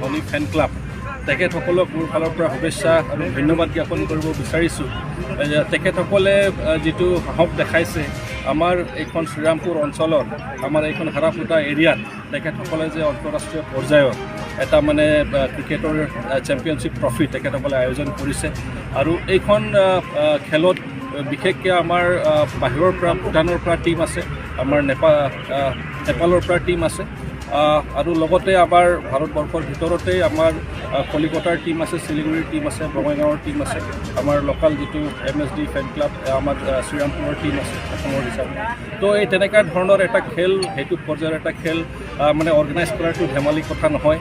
ধনী ফেন ক্লাব তেখেতসকলক মোৰ ফালৰ পৰা শুভেচ্ছা আৰু ধন্যবাদ জ্ঞাপন কৰিব বিচাৰিছোঁ। তেখেতসকলে যিটো সাহস দেখাইছে আমাৰ এইখন শ্ৰীৰামপুৰ অঞ্চলত, আমাৰ এইখন হাৰাফুটা এৰিয়াত তেখেতসকলে যে আন্তঃৰাষ্ট্ৰীয় পৰ্যায়ত এটা মানে ক্ৰিকেটৰ চেম্পিয়নশ্বিপ ট্ৰফি তেখেতসকলে আয়োজন কৰিছে। আৰু এইখন খেলত বিশেষকৈ আমাৰ বাহিৰৰ পৰা ভূটানৰ পৰা টীম আছে, আমাৰ নেপালৰ পৰা টীম আছে, আৰু লগতে আমাৰ ভাৰতবৰ্ষৰ ভিতৰতেই আমাৰ কলিকতাৰ টীম আছে, শিলিগুৰিৰ টীম আছে, বঙাইগাঁৱৰ টীম আছে, আমাৰ লোকেল যিটো MSD FAN Club আমাৰ শ্ৰীৰামপুৰৰ টীম আছে অসমৰ হিচাপে। তো এই তেনেকুৱা ধৰণৰ এটা খেল, সেইটো পৰ্যায়ৰ এটা খেল মানে অৰ্গেনাইজ কৰাটো ধেমালি কথা নহয়।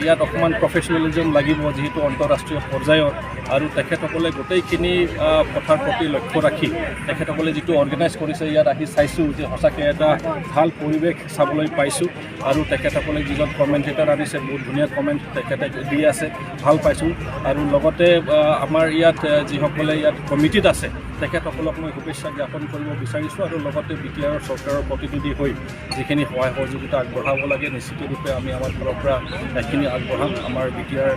ইয়াত অকণমান প্ৰফেচনেলিজম লাগিব যিহেতু আন্তঃৰাষ্ট্ৰীয় পৰ্যায়ত, আৰু তেখেতসকলে গোটেইখিনি কথাৰ প্ৰতি লক্ষ্য ৰাখি তেখেতসকলে যিটো অৰ্গেনাইজ কৰিছে, ইয়াত আহি চাইছোঁ যে সঁচাকৈ এটা ভাল পৰিৱেশ চাবলৈ পাইছোঁ। আৰু তেখেতসকলে যিজন কমেণ্টেটৰ আনিছে বহুত ধুনীয়া কমেণ্ট তেখেতে দি আছে, ভাল পাইছোঁ। আৰু লগতে আমাৰ ইয়াত যিসকলে ইয়াত কমিটিত আছে তেখেতসকলক মই শুভেচ্ছা জ্ঞাপন কৰিব বিচাৰিছোঁ। আৰু লগতে BTR চৰকাৰৰ প্ৰতিনিধি হৈ যিখিনি সহায় সহযোগিতা আগবঢ়াব লাগে নিশ্চিতৰূপে আমি আমাৰ ফালৰ পৰা সেইখিনি আগবঢ়াম। আমাৰ BTR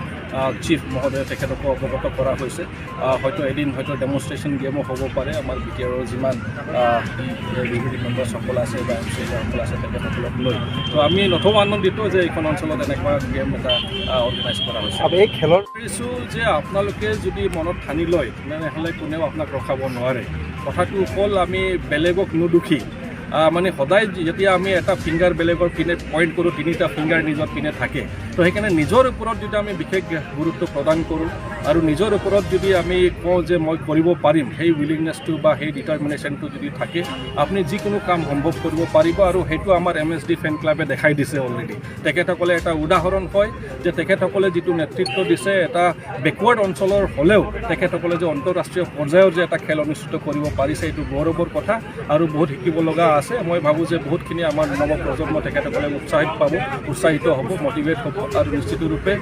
চিফ মহোদয়ে তেখেতকো অৱগত কৰা হৈছে। হয়তো এদিন হয়তো ডেমনষ্ট্ৰেশ্যন গেমো হ'ব পাৰে। আমাৰ BTRৰ যিমান মেম্বাৰসকল আছে বা MCসকল আছে তেখেতসকলক লৈ, তো আমি নথৈ আনন্দিত যে এইখন অঞ্চলত এনেকুৱা গেম এটা অৰ্গেনাইজ কৰা হৈছে। এই খেলৰ ভাবিছোঁ যে আপোনালোকে যদি মনত ঠানি লয় তেনেহ'লে কোনেও আপোনাক ৰখাব নোৱাৰে। কথাটো হ'ল আমি বেলেগক নুদুখি মানে সদায় যেতিয়া আমি এটা ফিংগাৰ বেলেগৰ পিনে পইণ্ট কৰোঁ, তিনিটা ফিংগাৰ নিজৰ পিনে থাকে। তো সেইকাৰণে নিজৰ ওপৰত যদি আমি বিশেষ গুৰুত্ব প্ৰদান কৰোঁ আৰু নিজৰ ওপৰত যদি আমি কওঁ যে মই কৰিব পাৰিম, সেই উইলিংনেছটো বা সেই ডিটাৰমিনেশ্যনটো যদি থাকে আপুনি যিকোনো কাম সম্ভৱ কৰিব পাৰিব। আৰু সেইটো আমাৰ MSD FAN ক্লাবে দেখাই দিছে অলৰেডি। তেখেতসকলে এটা উদাহৰণ হয় যে তেখেতসকলে যিটো নেতৃত্ব দিছে এটা বেকৱাৰ্ড অঞ্চলৰ হ'লেও তেখেতসকলে যে আন্তঃৰাষ্ট্ৰীয় পৰ্যায়ৰ যে এটা খেল অনুষ্ঠিত কৰিব পাৰিছে, এইটো গৌৰৱৰ কথা আৰু বহুত শিকিব লগা আছে। মই ভাবোঁ যে বহুতখিনি আমাৰ নৱপ্ৰজন্ম তেখেতসকলে উৎসাহিত হ'ব, মটিভেট হ'ব, আৰু নিশ্চিতৰূপে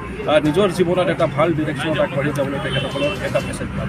নিজৰ জীৱনত এটা ভাল ডিৰেকশ্যনত আগবাঢ়ি যাবলৈ তেখেতসকলৰ এটা মেছেজ পাব।